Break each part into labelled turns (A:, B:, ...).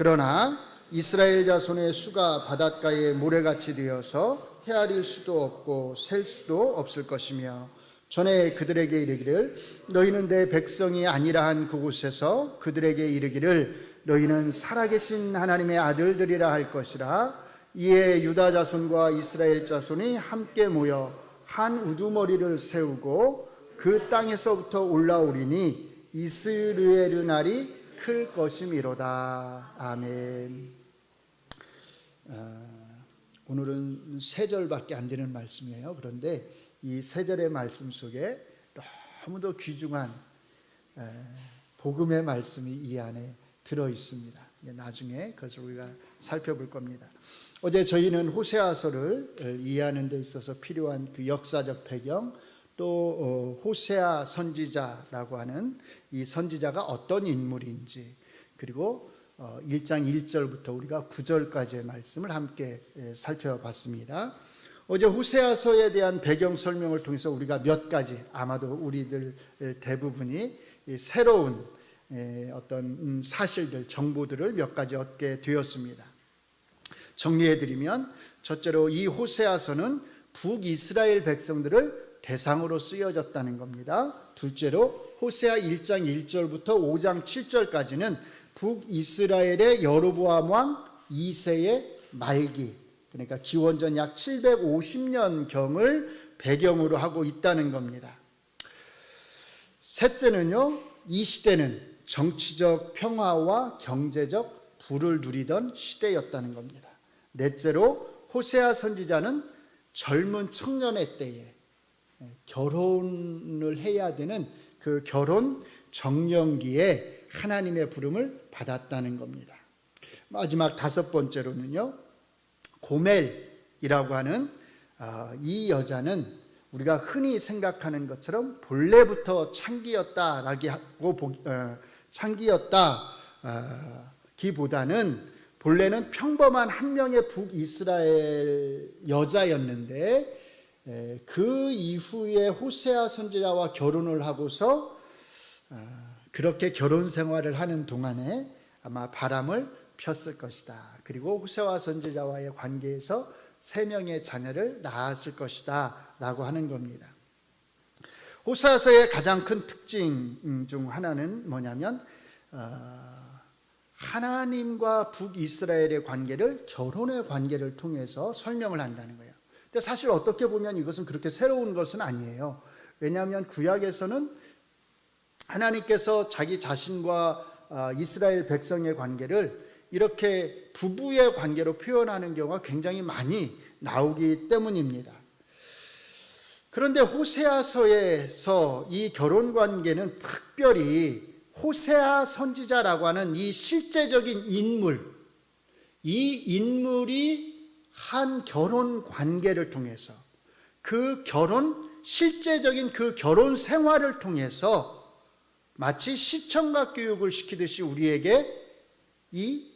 A: 그러나 이스라엘 자손의 수가 바닷가에 모래같이 되어서 헤아릴 수도 없고 셀 수도 없을 것이며 전에 그들에게 이르기를 너희는 내 백성이 아니라 한 그곳에서 그들에게 이르기를 너희는 살아계신 하나님의 아들들이라 할 것이라. 이에 유다 자손과 이스라엘 자손이 함께 모여 한 우두머리를 세우고 그 땅에서부터 올라오리니 이스르엘의 날이 클 것이미로다. 아멘. 오늘은 3절밖에 안 되는 말씀이에요. 그런데 이 3절의 말씀 속에 너무도 귀중한 복음의 말씀이 이 안에 들어 있습니다. 나중에 그것을 우리가 살펴볼 겁니다. 어제 저희는 호세아서를 이해하는 데 있어서 필요한 그 역사적 배경, 또 호세아 선지자라고 하는 이 선지자가 어떤 인물인지, 그리고 1장 1절부터 우리가 9절까지의 말씀을 함께 살펴봤습니다. 어제 호세아서에 대한 배경 설명을 통해서 우리가 몇 가지, 아마도 우리들 대부분이 새로운 어떤 사실들, 정보들을 몇 가지 얻게 되었습니다. 정리해드리면, 첫째로 이 호세아서는 북이스라엘 백성들을 대상으로 쓰여졌다는 겁니다. 둘째로 호세아 1장 1절부터 5장 7절까지는 북이스라엘의 여로보암 왕 2세의 말기, 그러니까 기원전 약 750년경을 배경으로 하고 있다는 겁니다. 셋째는요, 이 시대는 정치적 평화와 경제적 부를 누리던 시대였다는 겁니다. 넷째로 호세아 선지자는 젊은 청년의 때에 결혼을 해야 되는 그 결혼 정년기에 하나님의 부름을 받았다는 겁니다. 마지막 5번째로는요, 고멜이라고 하는 이 여자는 우리가 흔히 생각하는 것처럼 본래부터 창기였다기보다는 본래는 평범한 한 명의 북이스라엘 여자였는데 그 이후에 호세아 선지자와 결혼을 하고서 그렇게 결혼 생활을 하는 동안에 아마 바람을 폈을 것이다. 그리고 호세아 선지자와의 관계에서 3명의 자녀를 낳았을 것이다 라고 하는 겁니다. 호세아서의 가장 큰 특징 중 하나는 뭐냐면 하나님과 북이스라엘의 관계를 결혼의 관계를 통해서 설명을 한다는 거예요. 근데 사실 어떻게 보면 이것은 그렇게 새로운 것은 아니에요. 왜냐하면 구약에서는 하나님께서 자기 자신과 이스라엘 백성의 관계를 이렇게 부부의 관계로 표현하는 경우가 굉장히 많이 나오기 때문입니다. 그런데 호세아서에서 이 결혼 관계는 특별히 호세아 선지자라고 하는 이 실제적인 인물, 이 인물이 한 결혼 관계를 통해서 그 실제적인 그 결혼 생활을 통해서 마치 시청각 교육을 시키듯이 우리에게 이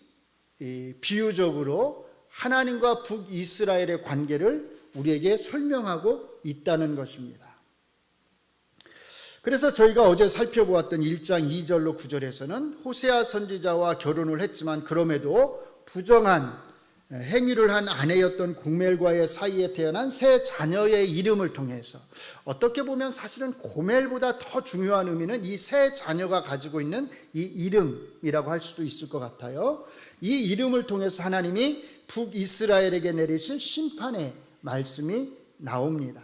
A: 비유적으로 하나님과 북이스라엘의 관계를 우리에게 설명하고 있다는 것입니다. 그래서 저희가 어제 살펴보았던 1장 2절로 9절에서는 호세아 선지자와 결혼을 했지만 그럼에도 부정한 행위를 한 아내였던 고멜과의 사이에 태어난 세 자녀의 이름을 통해서, 어떻게 보면 사실은 고멜보다 더 중요한 의미는 이 세 자녀가 가지고 있는 이 이름이라고 할 수도 있을 것 같아요. 이 이름을 통해서 하나님이 북이스라엘에게 내리실 심판의 말씀이 나옵니다.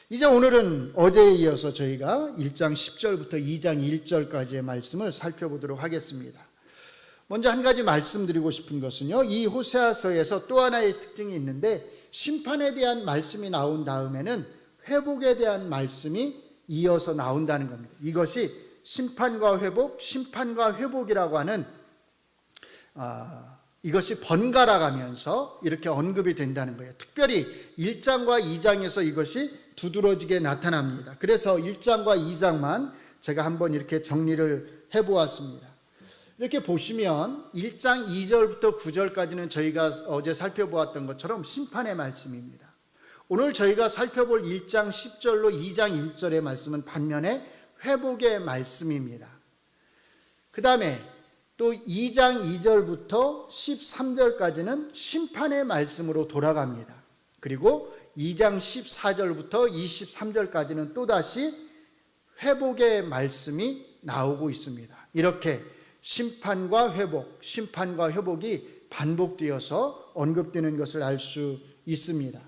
A: 이제 오늘은 어제에 이어서 저희가 1장 10절부터 2장 1절까지의 말씀을 살펴보도록 하겠습니다. 먼저 한 가지 말씀드리고 싶은 것은요, 이 호세아서에서 또 하나의 특징이 있는데, 심판에 대한 말씀이 나온 다음에는 회복에 대한 말씀이 이어서 나온다는 겁니다. 이것이 심판과 회복이라고 하는 이것이 번갈아 가면서 이렇게 언급이 된다는 거예요. 특별히 1장과 2장에서 이것이 두드러지게 나타납니다. 그래서 1장과 2장만 제가 한번 이렇게 정리를 해보았습니다. 이렇게 보시면 1장 2절부터 9절까지는 저희가 어제 살펴보았던 것처럼 심판의 말씀입니다. 오늘 저희가 살펴볼 1장 10절로 2장 1절의 말씀은 반면에 회복의 말씀입니다. 그 다음에 또 2장 2절부터 13절까지는 심판의 말씀으로 돌아갑니다. 그리고 2장 14절부터 23절까지는 또다시 회복의 말씀이 나오고 있습니다. 이렇게 심판과 회복이 반복되어서 언급되는 것을 알 수 있습니다.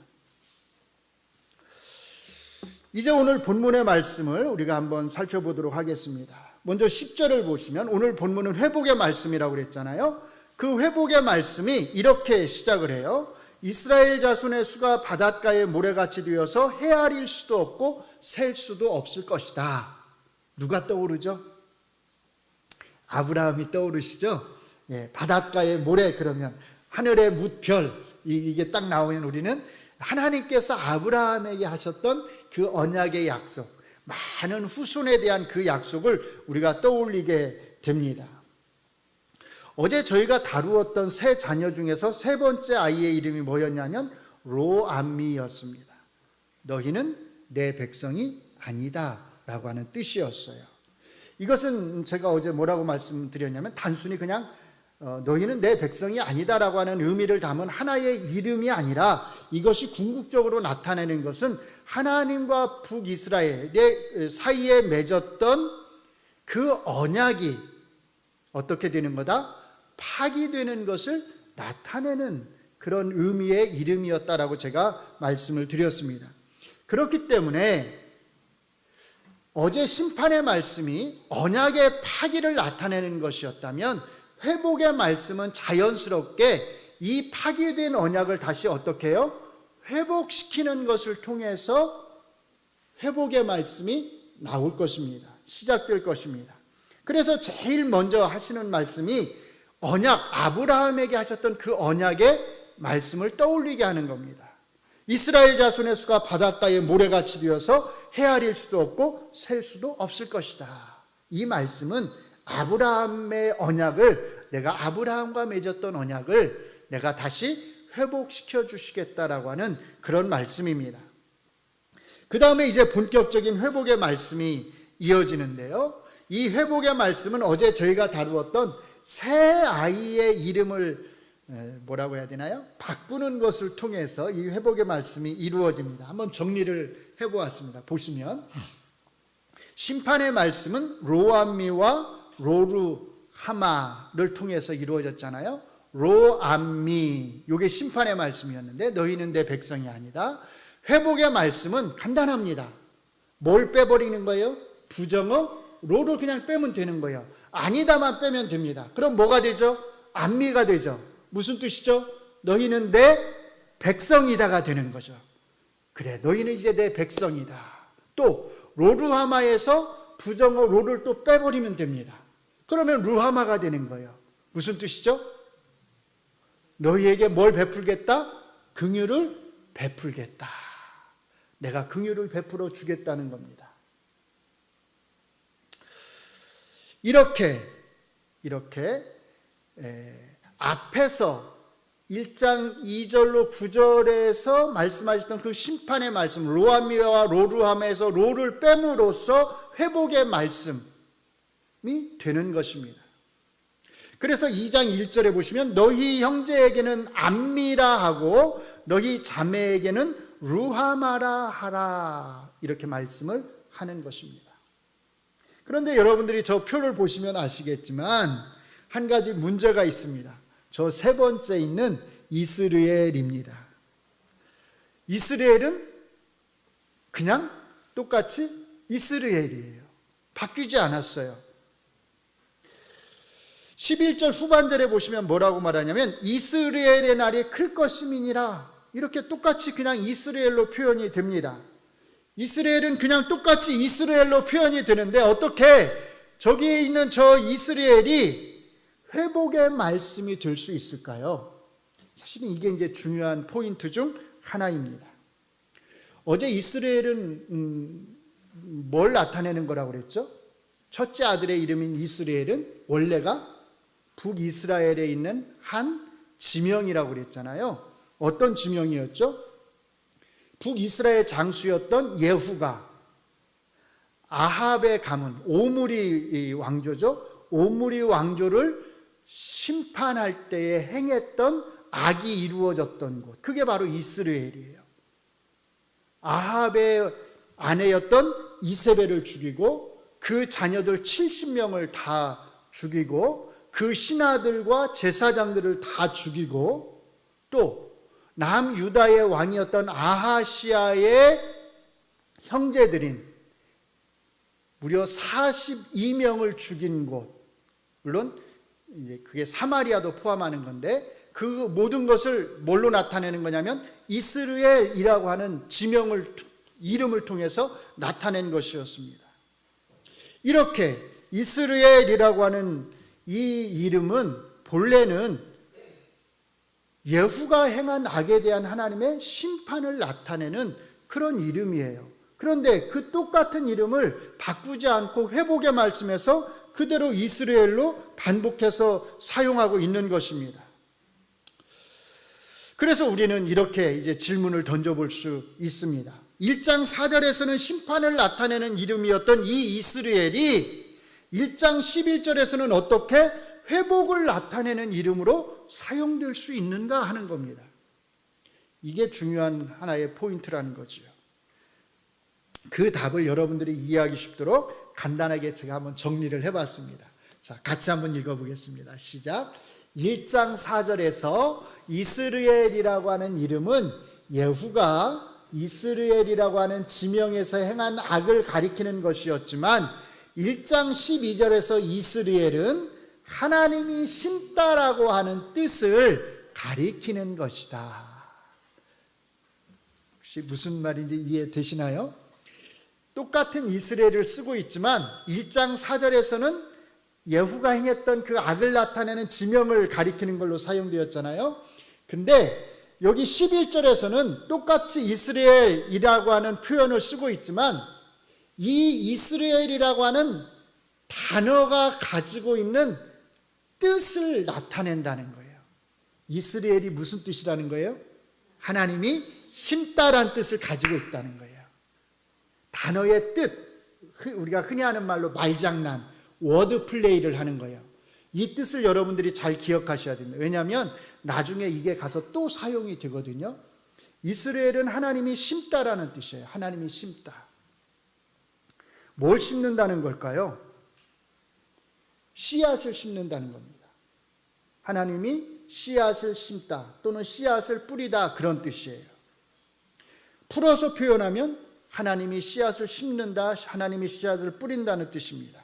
A: 이제 오늘 본문의 말씀을 우리가 한번 살펴보도록 하겠습니다. 먼저 10절을 보시면 오늘 본문은 회복의 말씀이라고 그랬잖아요. 그 회복의 말씀이 이렇게 시작을 해요. 이스라엘 자손의 수가 바닷가에 모래같이 되어서 헤아릴 수도 없고 셀 수도 없을 것이다. 누가 떠오르죠? 아브라함이 떠오르시죠? 예, 바닷가에 모래 그러면 하늘의 뭇별 이게 딱 나오면 우리는 하나님께서 아브라함에게 하셨던 그 언약의 약속, 많은 후손에 대한 그 약속을 우리가 떠올리게 됩니다. 어제 저희가 다루었던 세 자녀 중에서 세 번째 아이의 이름이 뭐였냐면 로암미였습니다. 너희는 내 백성이 아니다 라고 하는 뜻이었어요. 이것은 제가 어제 뭐라고 말씀드렸냐면 단순히 그냥 너희는 내 백성이 아니다라고 하는 의미를 담은 하나의 이름이 아니라 이것이 궁극적으로 나타내는 것은 하나님과 북이스라엘의 사이에 맺었던 그 언약이 어떻게 되는 거다? 파기되는 것을 나타내는 그런 의미의 이름이었다라고 제가 말씀을 드렸습니다. 그렇기 때문에 어제 심판의 말씀이 언약의 파기를 나타내는 것이었다면 회복의 말씀은 자연스럽게 이 파기된 언약을 다시 어떻게 해요? 회복시키는 것을 통해서 회복의 말씀이 나올 것입니다. 시작될 것입니다. 그래서 제일 먼저 하시는 말씀이 언약, 아브라함에게 하셨던 그 언약의 말씀을 떠올리게 하는 겁니다. 이스라엘 자손의 수가 바닷가에 모래같이 되어서 헤아릴 수도 없고 셀 수도 없을 것이다. 이 말씀은 아브라함의 언약을, 내가 아브라함과 맺었던 언약을 내가 다시 회복시켜 주시겠다라고 하는 그런 말씀입니다. 그 다음에 이제 본격적인 회복의 말씀이 이어지는데요. 이 회복의 말씀은 어제 저희가 다루었던 새 아이의 이름을 뭐라고 해야 되나요? 바꾸는 것을 통해서 이 회복의 말씀이 이루어집니다. 한번 정리를 해보았습니다. 보시면 심판의 말씀은 로암미와 로루하마를 통해서 이루어졌잖아요. 로암미, 이게 심판의 말씀이었는데 너희는 내 백성이 아니다. 회복의 말씀은 간단합니다. 뭘 빼버리는 거예요? 부정어, 로를 그냥 빼면 되는 거예요. 아니다만 빼면 됩니다. 그럼 뭐가 되죠? 암미가 되죠. 무슨 뜻이죠? 너희는 내 백성이다가 되는 거죠. 그래, 너희는 이제 내 백성이다. 또 로루하마에서 부정어 로를 또 빼버리면 됩니다. 그러면 루하마가 되는 거예요. 무슨 뜻이죠? 너희에게 뭘 베풀겠다? 긍휼을 베풀겠다. 내가 긍휼을 베풀어 주겠다는 겁니다. 이렇게 앞에서 1장 2절로 9절에서 말씀하셨던 그 심판의 말씀, 로암미와 로루하마에서 로를 뺨으로써 회복의 말씀이 되는 것입니다. 그래서 2장 1절에 보시면 너희 형제에게는 암미라 하고 너희 자매에게는 루하마라 하라, 이렇게 말씀을 하는 것입니다. 그런데 여러분들이 저 표를 보시면 아시겠지만 한 가지 문제가 있습니다. 저 세 번째 있는 이스라엘입니다. 이스라엘은 그냥 똑같이 이스라엘이에요. 바뀌지 않았어요. 11절 후반절에 보시면 뭐라고 말하냐면 이스라엘의 날이 클 것임이니라, 이렇게 똑같이 그냥 이스라엘로 표현이 됩니다. 이스라엘은 그냥 똑같이 이스라엘로 표현이 되는데 어떻게 저기에 있는 저 이스라엘이 회복의 말씀이 될 수 있을까요? 사실은 이게 이제 중요한 포인트 중 하나입니다. 어제 이스라엘은 뭘 나타내는 거라고 그랬죠? 첫째 아들의 이름인 이스라엘은 원래가 북이스라엘에 있는 한 지명이라고 그랬잖아요. 어떤 지명이었죠? 북이스라엘 장수였던 예후가 아합의 가문, 오므리 왕조죠. 오므리 왕조를 심판할 때에 행했던 악이 이루어졌던 곳, 그게 바로 이스라엘이에요. 아합의 아내였던 이세벨을 죽이고 그 자녀들 70명을 다 죽이고 그 신하들과 제사장들을 다 죽이고 또 남유다의 왕이었던 아하시아의 형제들인 무려 42명을 죽인 곳, 물론 이제 그게 사마리아도 포함하는 건데 그 모든 것을 뭘로 나타내는 거냐면 이스라엘이라고 하는 이름을 통해서 나타낸 것이었습니다. 이렇게 이스라엘이라고 하는 이 이름은 본래는 예후가 행한 악에 대한 하나님의 심판을 나타내는 그런 이름이에요. 그런데 그 똑같은 이름을 바꾸지 않고 회복의 말씀에서 그대로 이스라엘로 반복해서 사용하고 있는 것입니다. 그래서 우리는 이렇게 이제 질문을 던져볼 수 있습니다. 1장 4절에서는 심판을 나타내는 이름이었던 이 이스라엘이 1장 11절에서는 어떻게 회복을 나타내는 이름으로 사용될 수 있는가 하는 겁니다. 이게 중요한 하나의 포인트라는 거죠. 그 답을 여러분들이 이해하기 쉽도록 간단하게 제가 한번 정리를 해봤습니다. 자, 같이 한번 읽어보겠습니다. 시작. 1장 4절에서 이스라엘이라고 하는 이름은 예후가 이스라엘이라고 하는 지명에서 행한 악을 가리키는 것이었지만 1장 12절에서 이스라엘은 하나님이 심다라고 하는 뜻을 가리키는 것이다. 혹시 무슨 말인지 이해되시나요? 똑같은 이스라엘을 쓰고 있지만 1장 4절에서는 예후가 행했던 그 악을 나타내는 지명을 가리키는 걸로 사용되었잖아요. 근데 여기 11절에서는 똑같이 이스라엘이라고 하는 표현을 쓰고 있지만 이 이스라엘이라고 하는 단어가 가지고 있는 뜻을 나타낸다는 거예요. 이스라엘이 무슨 뜻이라는 거예요? 하나님이 심다란 뜻을 가지고 있다는 거예요. 단어의 뜻, 우리가 흔히 하는 말로 말장난, 워드 플레이를 하는 거예요. 이 뜻을 여러분들이 잘 기억하셔야 됩니다. 왜냐하면 나중에 이게 가서 또 사용이 되거든요. 이스라엘은 하나님이 심다라는 뜻이에요. 하나님이 심다. 뭘 심는다는 걸까요? 씨앗을 심는다는 겁니다. 하나님이 씨앗을 심다 또는 씨앗을 뿌리다 그런 뜻이에요. 풀어서 표현하면 하나님이 씨앗을 심는다, 하나님이 씨앗을 뿌린다는 뜻입니다.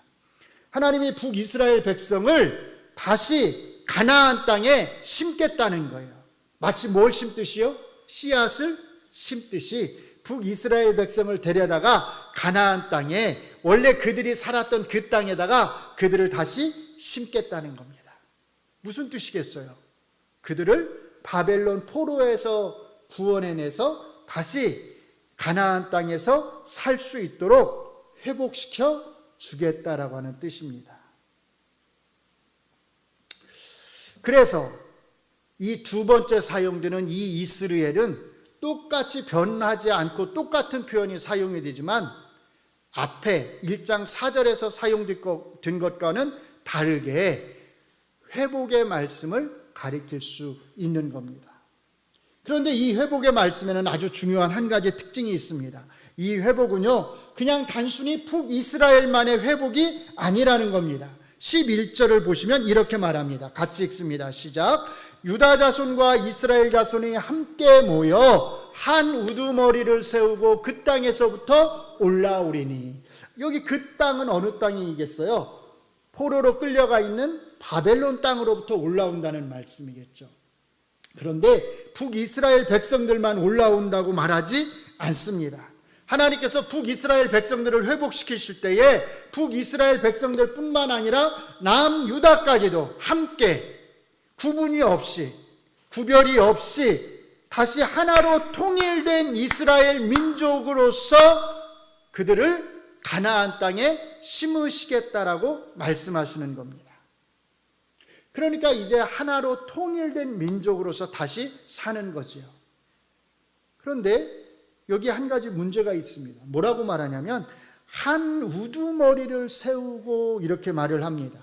A: 하나님이 북이스라엘 백성을 다시 가나안 땅에 심겠다는 거예요. 마치 뭘 심듯이요? 씨앗을 심듯이 북이스라엘 백성을 데려다가 가나안 땅에 원래 그들이 살았던 그 땅에다가 그들을 다시 심겠다는 겁니다. 무슨 뜻이겠어요? 그들을 바벨론 포로에서 구원해내서 다시 가나안 땅에서 살 수 있도록 회복시켜 주겠다라고 하는 뜻입니다. 그래서 이 두 번째 사용되는 이 이스라엘은 똑같이 변하지 않고 똑같은 표현이 사용이 되지만 앞에 1장 4절에서 사용된 것과는 다르게 회복의 말씀을 가리킬 수 있는 겁니다. 그런데 이 회복의 말씀에는 아주 중요한 한 가지 특징이 있습니다. 이 회복은요, 그냥 단순히 북이스라엘만의 회복이 아니라는 겁니다. 11절을 보시면 이렇게 말합니다. 같이 읽습니다. 시작. 유다 자손과 이스라엘 자손이 함께 모여 한 우두머리를 세우고 그 땅에서부터 올라오리니. 여기 그 땅은 어느 땅이겠어요? 포로로 끌려가 있는 바벨론 땅으로부터 올라온다는 말씀이겠죠. 그런데 북이스라엘 백성들만 올라온다고 말하지 않습니다. 하나님께서 북이스라엘 백성들을 회복시키실 때에 북이스라엘 백성들 뿐만 아니라 남유다까지도 함께 구분이 없이, 구별이 없이 다시 하나로 통일된 이스라엘 민족으로서 그들을 가나안 땅에 심으시겠다라고 말씀하시는 겁니다. 그러니까 이제 하나로 통일된 민족으로서 다시 사는 거지요. 그런데 여기 한 가지 문제가 있습니다. 뭐라고 말하냐면 한 우두머리를 세우고 이렇게 말을 합니다.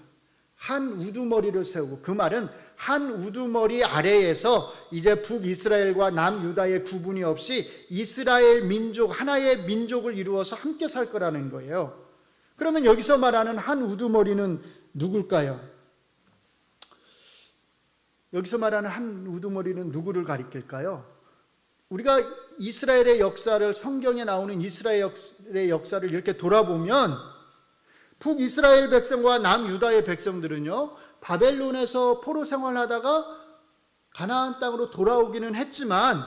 A: 한 우두머리를 세우고, 그 말은 한 우두머리 아래에서 이제 북이스라엘과 남유다의 구분이 없이 이스라엘 민족, 하나의 민족을 이루어서 함께 살 거라는 거예요. 그러면 여기서 말하는 한 우두머리는 누굴까요? 여기서 말하는 한 우두머리는 누구를 가리킬까요? 우리가 이스라엘의 역사를, 성경에 나오는 이스라엘의 역사를 이렇게 돌아보면 북이스라엘 백성과 남유다의 백성들은요, 바벨론에서 포로 생활하다가 가나안 땅으로 돌아오기는 했지만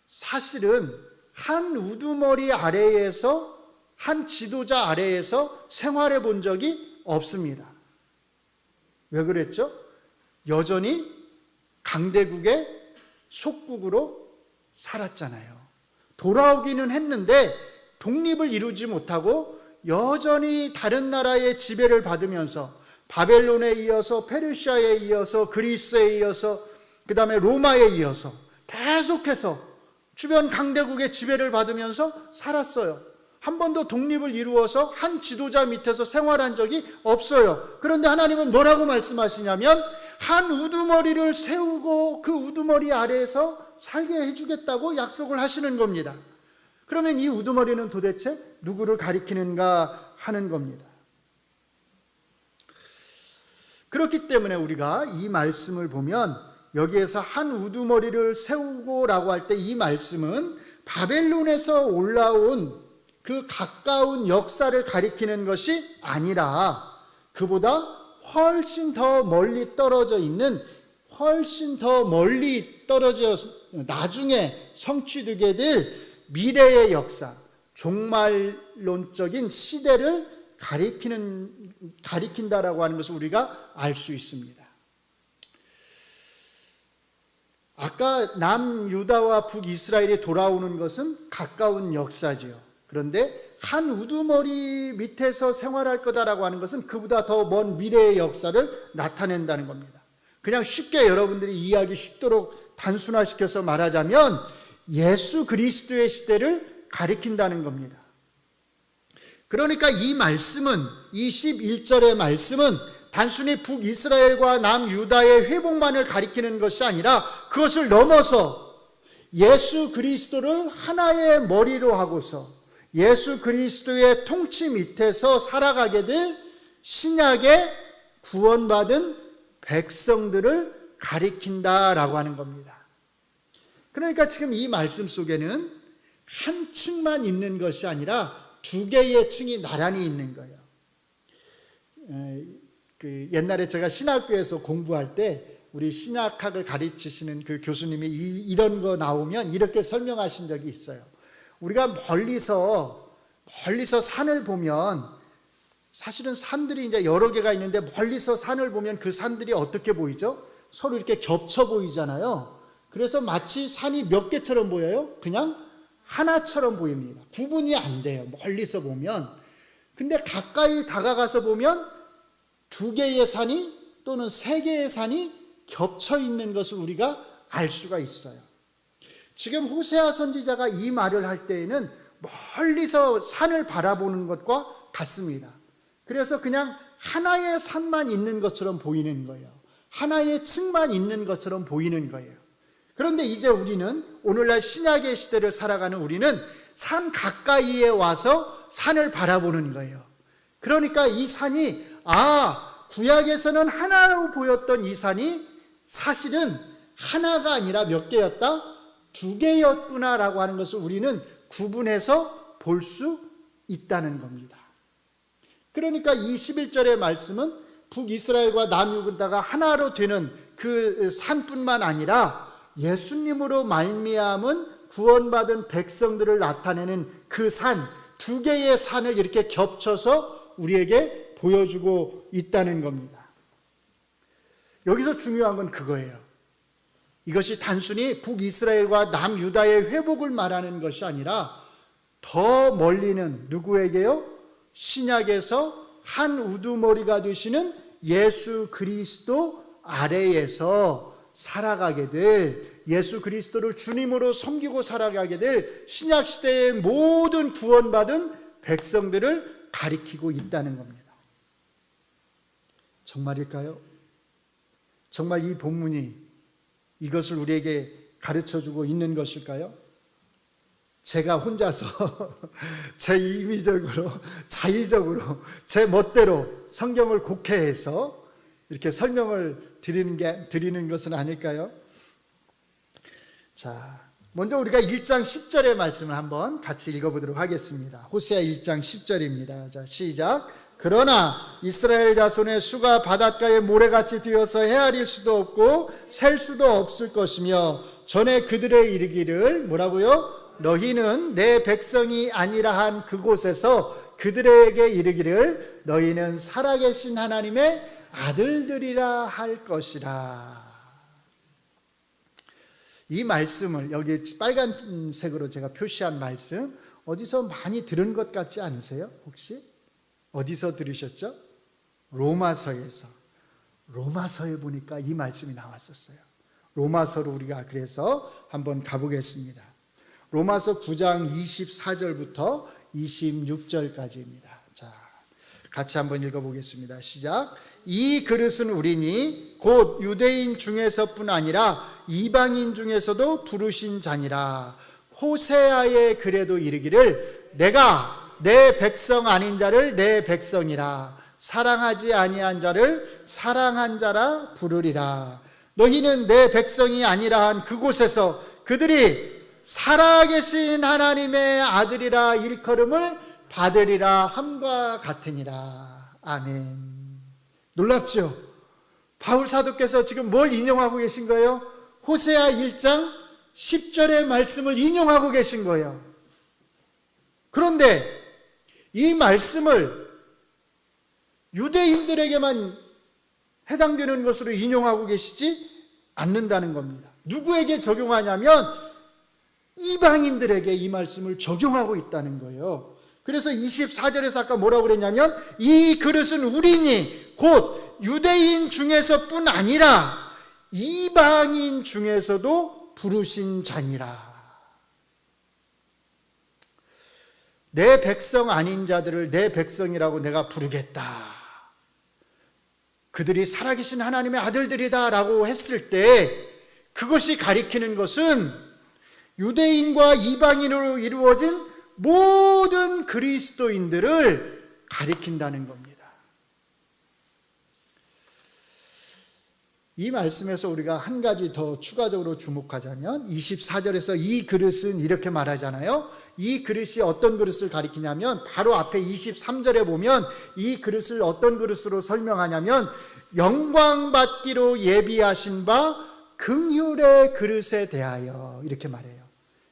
A: 사실은 한 우두머리 아래에서, 한 지도자 아래에서 생활해 본 적이 없습니다. 왜 그랬죠? 여전히 강대국의 속국으로 살았잖아요. 돌아오기는 했는데 독립을 이루지 못하고 여전히 다른 나라의 지배를 받으면서 바벨론에 이어서 페르시아에 이어서 그리스에 이어서 그 다음에 로마에 이어서 계속해서 주변 강대국의 지배를 받으면서 살았어요. 한 번도 독립을 이루어서 한 지도자 밑에서 생활한 적이 없어요. 그런데 하나님은 뭐라고 말씀하시냐면 한 우두머리를 세우고 그 우두머리 아래에서 살게 해주겠다고 약속을 하시는 겁니다. 그러면 이 우두머리는 도대체 누구를 가리키는가 하는 겁니다. 그렇기 때문에 우리가 이 말씀을 보면 여기에서 한 우두머리를 세우고라고 할 때 이 말씀은 바벨론에서 올라온 그 가까운 역사를 가리키는 것이 아니라 그보다 훨씬 더 멀리 떨어져 있는, 훨씬 더 멀리 떨어져 나중에 성취되게 될 미래의 역사, 종말론적인 시대를 가리킨다라고 하는 것을 우리가 알 수 있습니다. 아까 남유다와 북이스라엘이 돌아오는 것은 가까운 역사지요. 그런데 한 우두머리 밑에서 생활할 거다라고 하는 것은 그보다 더 먼 미래의 역사를 나타낸다는 겁니다. 그냥 쉽게 여러분들이 이해하기 쉽도록 단순화시켜서 말하자면 예수 그리스도의 시대를 가리킨다는 겁니다. 그러니까 이 말씀은, 이 11절의 말씀은 단순히 북이스라엘과 남유다의 회복만을 가리키는 것이 아니라 그것을 넘어서 예수 그리스도를 하나의 머리로 하고서 예수 그리스도의 통치 밑에서 살아가게 될 신약의 구원받은 백성들을 가리킨다라고 하는 겁니다. 그러니까 지금 이 말씀 속에는 한 층만 있는 것이 아니라 두 개의 층이 나란히 있는 거예요. 옛날에 제가 신학교에서 공부할 때 우리 신학학을 가르치시는 그 교수님이 이런 거 나오면 이렇게 설명하신 적이 있어요. 우리가 멀리서 산을 보면, 사실은 산들이 이제 여러 개가 있는데 멀리서 산을 보면 그 산들이 어떻게 보이죠? 서로 이렇게 겹쳐 보이잖아요. 그래서 마치 산이 몇 개처럼 보여요? 그냥 하나처럼 보입니다. 구분이 안 돼요, 멀리서 보면. 근데 가까이 다가가서 보면 두 개의 산이 또는 세 개의 산이 겹쳐 있는 것을 우리가 알 수가 있어요. 지금 호세아 선지자가 이 말을 할 때에는 멀리서 산을 바라보는 것과 같습니다. 그래서 그냥 하나의 산만 있는 것처럼 보이는 거예요. 하나의 층만 있는 것처럼 보이는 거예요. 그런데 이제 우리는, 오늘날 신약의 시대를 살아가는 우리는 산 가까이에 와서 산을 바라보는 거예요. 그러니까 이 산이, 구약에서는 하나로 보였던 이 산이 사실은 하나가 아니라 몇 개였다? 두 개였구나라고 하는 것을 우리는 구분해서 볼 수 있다는 겁니다. 그러니까 이 11절의 말씀은 북이스라엘과 남유다가 하나로 되는 그 산뿐만 아니라 예수님으로 말미암은 구원받은 백성들을 나타내는 그 산, 두 개의 산을 이렇게 겹쳐서 우리에게 보여주고 있다는 겁니다. 여기서 중요한 건 그거예요. 이것이 단순히 북이스라엘과 남유다의 회복을 말하는 것이 아니라 더 멀리는 누구에게요? 신약에서 한 우두머리가 되시는 예수 그리스도 아래에서 살아가게 될, 예수 그리스도를 주님으로 섬기고 살아가게 될 신약시대의 모든 구원받은 백성들을 가리키고 있다는 겁니다. 정말일까요? 정말 이 본문이 이것을 우리에게 가르쳐주고 있는 것일까요? 제가 혼자서 제 임의적으로 자의적으로 제 멋대로 성경을 곡해해서 이렇게 설명을 드리는 것은 아닐까요? 자, 먼저 우리가 1장 10절의 말씀을 한번 같이 읽어보도록 하겠습니다. 호세아 1장 10절입니다. 자, 시작. 그러나 이스라엘 자손의 수가 바닷가에 모래같이 되어서 헤아릴 수도 없고 셀 수도 없을 것이며 전에 그들의 이르기를 뭐라고요? 너희는 내 백성이 아니라 한 그곳에서 그들에게 이르기를 너희는 살아계신 하나님의 아들들이라 할 것이라. 이 말씀을 여기 빨간색으로 제가 표시한 말씀 어디서 많이 들은 것 같지 않으세요? 혹시? 어디서 들으셨죠? 로마서에서. 로마서에 보니까 이 말씀이 나왔었어요. 로마서로 우리가 그래서 한번 가보겠습니다. 로마서 9장 24절부터 26절까지입니다. 자, 같이 한번 읽어보겠습니다. 시작. 이 그릇은 우리니 곧 유대인 중에서뿐 아니라 이방인 중에서도 부르신 자니라. 호세아의 글에도 이르기를 내가 내 백성 아닌 자를 내 백성이라 사랑하지 아니한 자를 사랑한 자라 부르리라. 너희는 내 백성이 아니라 한 그곳에서 그들이 살아계신 하나님의 아들이라 일컬음을 받으리라 함과 같으니라. 아멘. 놀랍죠? 바울 사도께서 지금 뭘 인용하고 계신 거예요? 호세아 1장 10절의 말씀을 인용하고 계신 거예요. 그런데 이 말씀을 유대인들에게만 해당되는 것으로 인용하고 계시지 않는다는 겁니다. 누구에게 적용하냐면 이방인들에게 이 말씀을 적용하고 있다는 거예요. 그래서 24절에서 아까 뭐라고 그랬냐면 이 그릇은 우리니 곧 유대인 중에서뿐 아니라 이방인 중에서도 부르신 자니라. 내 백성 아닌 자들을 내 백성이라고 내가 부르겠다. 그들이 살아계신 하나님의 아들들이다 라고 했을 때 그것이 가리키는 것은 유대인과 이방인으로 이루어진 모든 그리스도인들을 가리킨다는 겁니다. 이 말씀에서 우리가 한 가지 더 추가적으로 주목하자면 24절에서 이 그릇은 이렇게 말하잖아요. 이 그릇이 어떤 그릇을 가리키냐면 바로 앞에 23절에 보면 이 그릇을 어떤 그릇으로 설명하냐면 영광받기로 예비하신 바 긍휼의 그릇에 대하여 이렇게 말해요.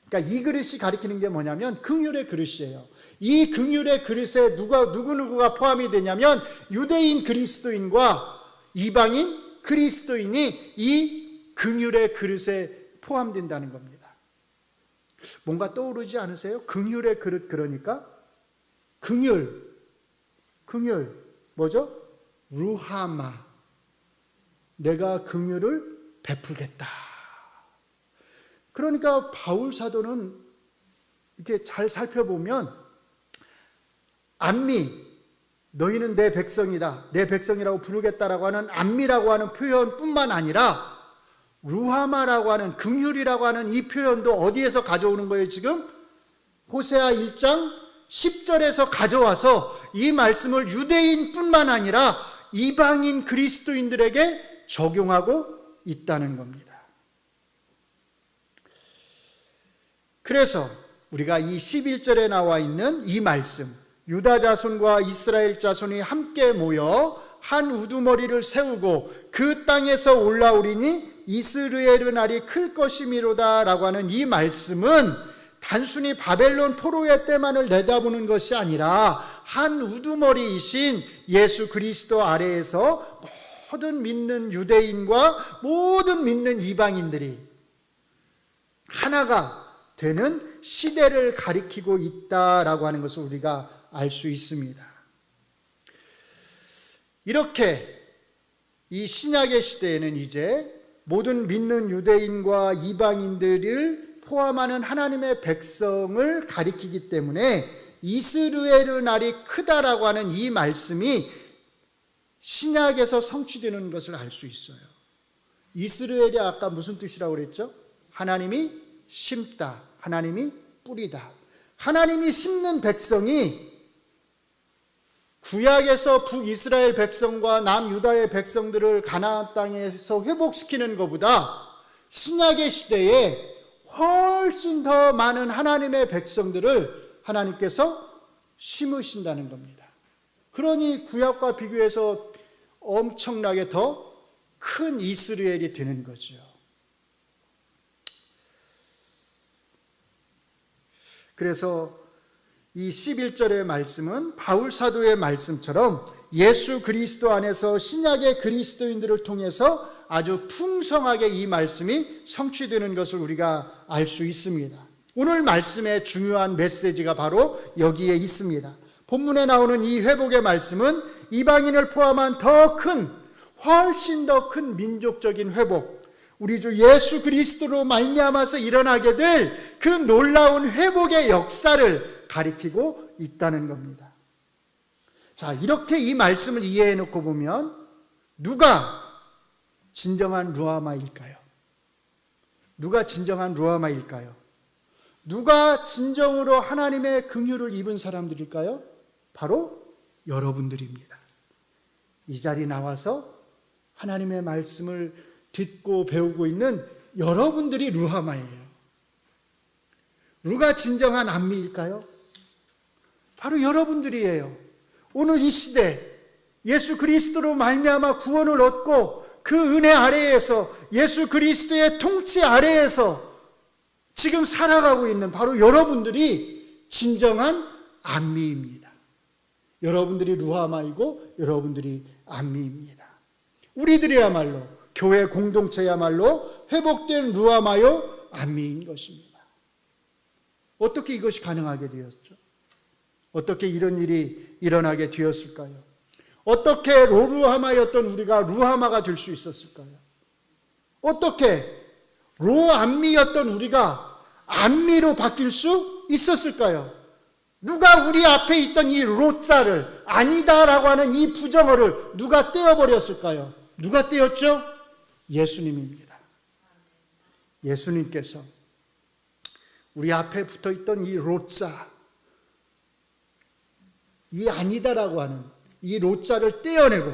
A: 그러니까 이 그릇이 가리키는 게 뭐냐면 긍휼의 그릇이에요. 이 긍휼의 그릇에 누구누구가 포함이 되냐면 유대인 그리스도인과 이방인 그리스도인이 이 긍휼의 그릇에 포함된다는 겁니다. 뭔가 떠오르지 않으세요? 긍휼의 그릇 그러니까 긍휼 뭐죠? 루하마 내가 긍휼을 베푸겠다. 그러니까 바울 사도는 이렇게 잘 살펴보면 안미 너희는 내 백성이다. 내 백성이라고 부르겠다라고 하는 안미라고 하는 표현뿐만 아니라 루하마라고 하는 긍휼이라고 하는 이 표현도 어디에서 가져오는 거예요 지금? 호세아 1장 10절에서 가져와서 이 말씀을 유대인뿐만 아니라 이방인 그리스도인들에게 적용하고 있다는 겁니다. 그래서 우리가 이 11절에 나와 있는 이 말씀 유다 자손과 이스라엘 자손이 함께 모여 한 우두머리를 세우고 그 땅에서 올라오리니 이스라엘의 날이 클 것이미로다 라고 하는 이 말씀은 단순히 바벨론 포로의 때만을 내다보는 것이 아니라 한 우두머리이신 예수 그리스도 아래에서 모든 믿는 유대인과 모든 믿는 이방인들이 하나가 되는 시대를 가리키고 있다라고 하는 것을 우리가 알 수 있습니다. 이렇게 이 신약의 시대에는 이제 모든 믿는 유대인과 이방인들을 포함하는 하나님의 백성을 가리키기 때문에 이스라엘의 날이 크다라고 하는 이 말씀이 신약에서 성취되는 것을 알 수 있어요. 이스라엘이 아까 무슨 뜻이라고 그랬죠? 하나님이 심다, 하나님이 뿌리다. 하나님이 심는 백성이 구약에서 북이스라엘 백성과 남유다의 백성들을 가나안 땅에서 회복시키는 것보다 신약의 시대에 훨씬 더 많은 하나님의 백성들을 하나님께서 심으신다는 겁니다. 그러니 구약과 비교해서 엄청나게 더 큰 이스라엘이 되는 거죠. 그래서 이 11절의 말씀은 바울 사도의 말씀처럼 예수 그리스도 안에서 신약의 그리스도인들을 통해서 아주 풍성하게 이 말씀이 성취되는 것을 우리가 알 수 있습니다. 오늘 말씀의 중요한 메시지가 바로 여기에 있습니다. 본문에 나오는 이 회복의 말씀은 이방인을 포함한 훨씬 더 큰 민족적인 회복, 우리 주 예수 그리스도로 말미암아서 일어나게 될 그 놀라운 회복의 역사를 가리키고 있다는 겁니다. 자, 이렇게 이 말씀을 이해해 놓고 보면 누가 진정한 루아마일까요? 누가 진정한 루아마일까요? 누가 진정으로 하나님의 긍휼을 입은 사람들일까요? 바로 여러분들입니다. 이 자리에 나와서 하나님의 말씀을 듣고 배우고 있는 여러분들이 루하마예요. 누가 진정한 안미일까요? 바로 여러분들이에요. 오늘 이 시대 예수 그리스도로 말미암아 구원을 얻고 그 은혜 아래에서 예수 그리스도의 통치 아래에서 지금 살아가고 있는 바로 여러분들이 진정한 안미입니다. 여러분들이 루하마이고 여러분들이 안미입니다. 우리들이야말로 교회 공동체야말로 회복된 루하마요 안미인 것입니다. 어떻게 이것이 가능하게 되었죠? 어떻게 이런 일이 일어나게 되었을까요? 어떻게 로루하마였던 우리가 루하마가 될 수 있었을까요? 어떻게 로안미였던 우리가 안미로 바뀔 수 있었을까요? 누가 우리 앞에 있던 이 로자를 아니다라고 하는 이 부정어를 누가 떼어버렸을까요? 누가 떼었죠? 예수님입니다. 예수님께서 우리 앞에 붙어있던 이 로자, 이 아니다라고 하는 이 로자를 떼어내고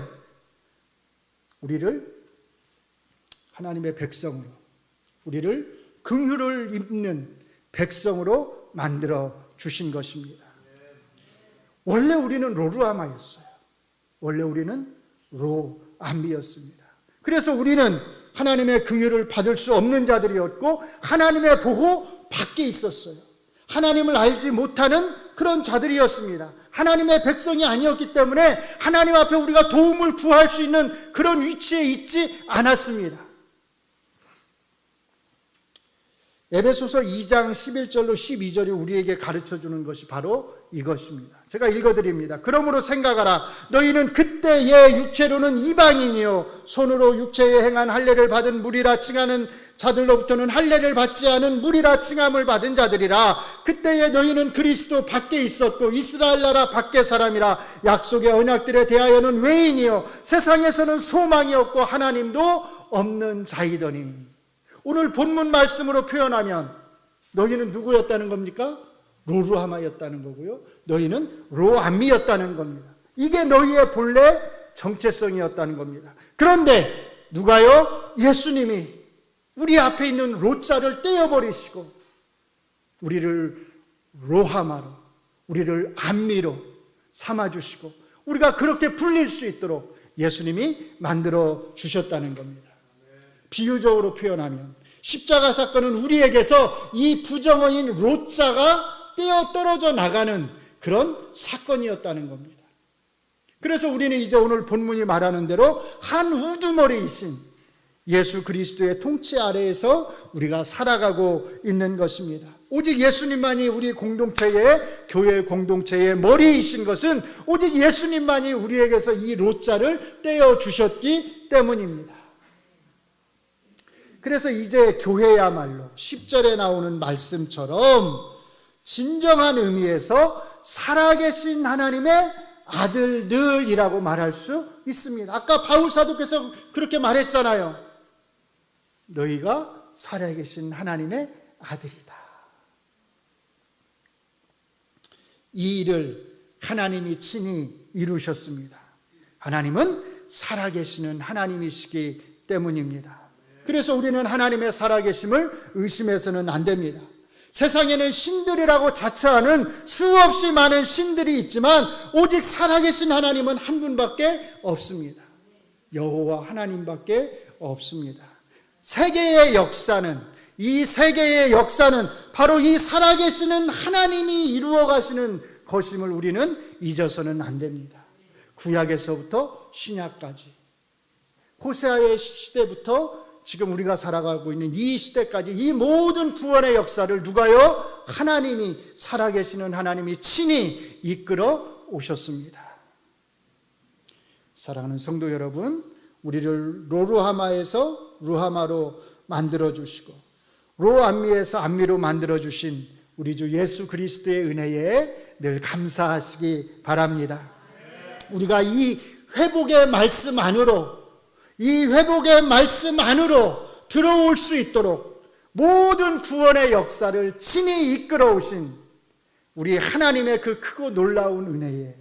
A: 우리를 하나님의 백성으로, 우리를 긍휼을 입는 백성으로 만들어 주신 것입니다. 원래 우리는 로루아마였어요. 원래 우리는 로안미였습니다. 그래서 우리는 하나님의 긍휼을 받을 수 없는 자들이었고 하나님의 보호 밖에 있었어요. 하나님을 알지 못하는 그런 자들이었습니다. 하나님의 백성이 아니었기 때문에 하나님 앞에 우리가 도움을 구할 수 있는 그런 위치에 있지 않았습니다. 에베소서 2장 11절로 12절이 우리에게 가르쳐주는 것이 바로 이것입니다. 제가 읽어드립니다. 그러므로 생각하라. 너희는 그때의 육체로는 이방인이요 손으로 육체에 행한 할례를 받은 무리라 칭하는 자들로부터는 할례를 받지 않은 무리라 칭함을 받은 자들이라. 그때에 너희는 그리스도 밖에 있었고 이스라엘 나라 밖의 사람이라. 약속의 언약들에 대하여는 외인이요 세상에서는 소망이 없고 하나님도 없는 자이더니. 오늘 본문 말씀으로 표현하면 너희는 누구였다는 겁니까? 로루하마였다는 거고요. 너희는 로안미였다는 겁니다. 이게 너희의 본래 정체성이었다는 겁니다. 그런데 누가요? 예수님이 우리 앞에 있는 로자를 떼어버리시고 우리를 로하마로, 우리를 안미로 삼아주시고 우리가 그렇게 불릴 수 있도록 예수님이 만들어 주셨다는 겁니다. 비유적으로 표현하면 십자가 사건은 우리에게서 이 부정어인 로자가 떼어 떨어져 나가는 그런 사건이었다는 겁니다. 그래서 우리는 이제 오늘 본문이 말하는 대로 한 우두머리이신 예수 그리스도의 통치 아래에서 우리가 살아가고 있는 것입니다. 오직 예수님만이 우리 공동체의, 교회 공동체의 머리이신 것은 오직 예수님만이 우리에게서 이 로자를 떼어 주셨기 때문입니다. 그래서 이제 교회야말로 10절에 나오는 말씀처럼 진정한 의미에서 살아계신 하나님의 아들들이라고 말할 수 있습니다. 아까 바울 사도께서 그렇게 말했잖아요. 너희가 살아계신 하나님의 아들이다. 이 일을 하나님이 친히 이루셨습니다. 하나님은 살아계시는 하나님이시기 때문입니다. 그래서 우리는 하나님의 살아계심을 의심해서는 안 됩니다. 세상에는 신들이라고 자처하는 수없이 많은 신들이 있지만 오직 살아계신 하나님은 한 분밖에 없습니다. 여호와 하나님밖에 없습니다. 이 세계의 역사는 바로 이 살아계시는 하나님이 이루어 가시는 것임을 우리는 잊어서는 안 됩니다. 구약에서부터 신약까지, 호세아의 시대부터 지금 우리가 살아가고 있는 이 시대까지 이 모든 구원의 역사를 누가요? 하나님이, 살아계시는 하나님이 친히 이끌어 오셨습니다. 사랑하는 성도 여러분, 우리를 로루하마에서 루하마로 만들어주시고 로암미에서 암미로 만들어주신 우리 주 예수 그리스도의 은혜에 늘 감사하시기 바랍니다. 우리가 이 회복의 말씀 안으로 들어올 수 있도록 모든 구원의 역사를 친히 이끌어 오신 우리 하나님의 그 크고 놀라운 은혜에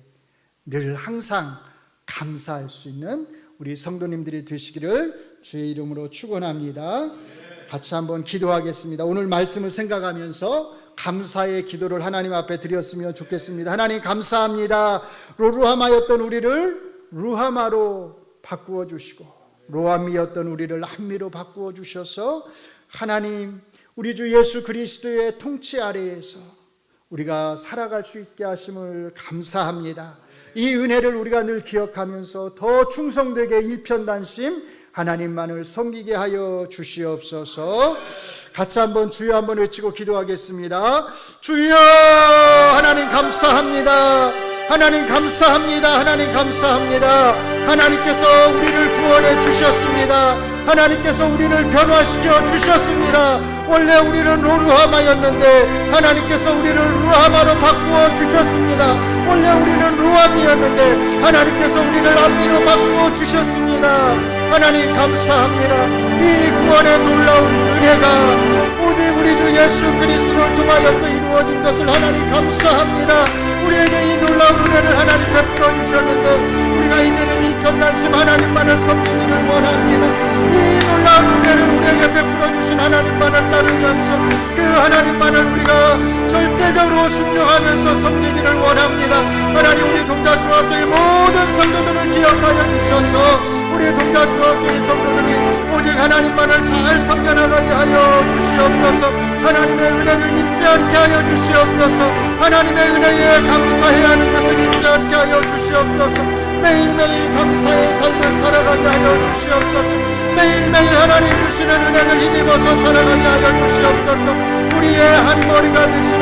A: 늘 항상 감사할 수 있는 우리 성도님들이 되시기를 주의 이름으로 축원합니다. 같이 한번 기도하겠습니다. 오늘 말씀을 생각하면서 감사의 기도를 하나님 앞에 드렸으면 좋겠습니다. 하나님 감사합니다. 로루하마였던 우리를 루하마로 바꾸어 주시고 로암미였던 우리를 암미로 바꾸어 주셔서 하나님, 우리 주 예수 그리스도의 통치 아래에서 우리가 살아갈 수 있게 하심을 감사합니다. 이 은혜를 우리가 늘 기억하면서 더 충성되게 일편단심 하나님만을 섬기게 하여 주시옵소서. 같이 한번 주여 한번 외치고 기도하겠습니다. 주여, 하나님 감사합니다. 하나님 감사합니다. 하나님 감사합니다. 하나님께서 우리를 구원해 주셨습니다. 하나님께서 우리를 변화시켜 주셨습니다. 원래 우리는 로루하마였는데 하나님께서 우리를 루하마로 바꾸어 주셨습니다. 원래 우리는 루암이었는데 하나님께서 우리를 암미로 바꾸어 주셨습니다. 하나님 감사합니다. 이 구원의 놀라운 은혜가 오직 우리 주 예수 그리스도를 통하여서 이루어진 것을 하나님 감사합니다. 우리에게 이 놀라운 은혜를 하나님 베풀어 주셨는데 우리가 이제는 일편단심 하나님만을 섬기기를 원합니다. 이 놀라운 은혜를 우리에게 베풀어 주신 하나님만을 따르면서 그 하나님만을 우리가 절대적으로 순종하면서 섬기기를 원합니다. 하나님, 우리 동작중학교의 모든 성도들을 기억하여 주셔서 우리 동작중학교의 성도들이 오직 하나님만을 잘 섬겨나가게 하여 주시옵소서. 하나님의 은혜를 잊지 않게 하여 주시옵소서. 하나님의 은혜에 감사해야 하는 것을 잊지 않게 하여 주시옵소서. 매일매일 감사의 삶을 살아가게 하여 주시옵소서. 매일매일 하나님 주시는 은혜를 힘입어서 살아가게 하여 주시옵소서. 우리의 한 머리가 되시는,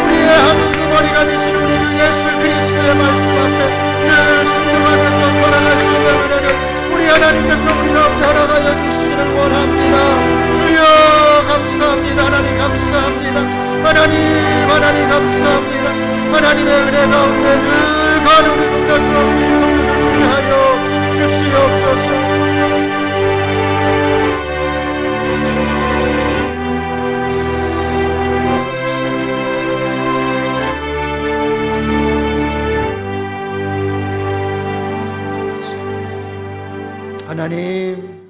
A: 우리의 한 우두머리가 되시는 우리 주 예수 그리스도의 말씀 앞에 늘 순종하면서 살아갈 수 있는 은혜를 우리 하나님께서 우리 가운데 허락하여 주시기를 원합니다. 주여 감사합니다. 하나님 감사합니다. 하나님 감사합니다. 하나님의 은혜 가운데 늘 가는 우리 동작중학교의 성도들 되게 하여 주시옵소서.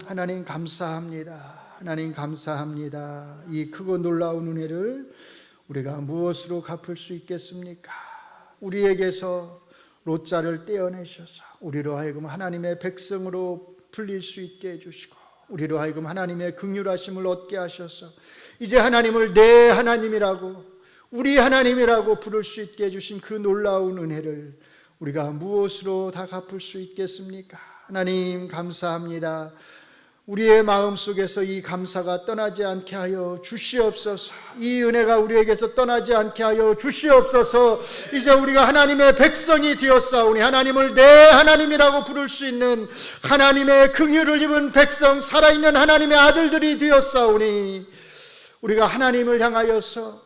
A: 하나님 감사합니다. 하나님 감사합니다. 이 크고 놀라운 은혜를 우리가 무엇으로 갚을 수 있겠습니까? 우리에게서 롯자를 떼어내셔서 우리로 하여금 하나님의 백성으로 불릴 수 있게 해주시고 우리로 하여금 하나님의 긍휼하심을 얻게 하셔서 이제 하나님을 내 하나님이라고, 우리 하나님이라고 부를 수 있게 해주신 그 놀라운 은혜를 우리가 무엇으로 다 갚을 수 있겠습니까? 하나님 감사합니다. 우리의 마음속에서 이 감사가 떠나지 않게 하여 주시옵소서. 이 은혜가 우리에게서 떠나지 않게 하여 주시옵소서. 이제 우리가 하나님의 백성이 되었사오니 하나님을 내 하나님이라고 부를 수 있는 하나님의 긍휼을 입은 백성, 살아있는 하나님의 아들들이 되었사오니 우리가 하나님을 향하여서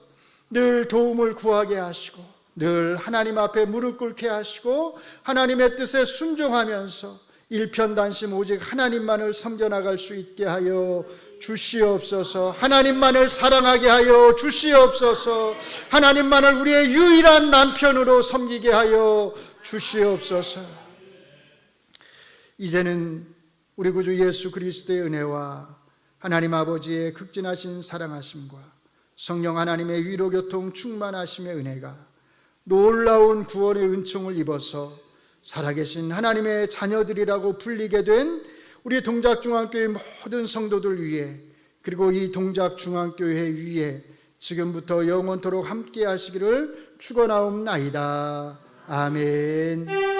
A: 늘 도움을 구하게 하시고 늘 하나님 앞에 무릎 꿇게 하시고 하나님의 뜻에 순종하면서 일편단심 오직 하나님만을 섬겨나갈 수 있게 하여 주시옵소서. 하나님만을 사랑하게 하여 주시옵소서. 하나님만을 우리의 유일한 남편으로 섬기게 하여 주시옵소서. 이제는 우리 구주 예수 그리스도의 은혜와 하나님 아버지의 극진하신 사랑하심과 성령 하나님의 위로교통 충만하심의 은혜가 놀라운 구원의 은총을 입어서 살아계신 하나님의 자녀들이라고 불리게 된 우리 동작중앙교회 모든 성도들 위해, 그리고 이 동작중앙교회 위에 지금부터 영원토록 함께 하시기를 축원하옵나이다. 아멘.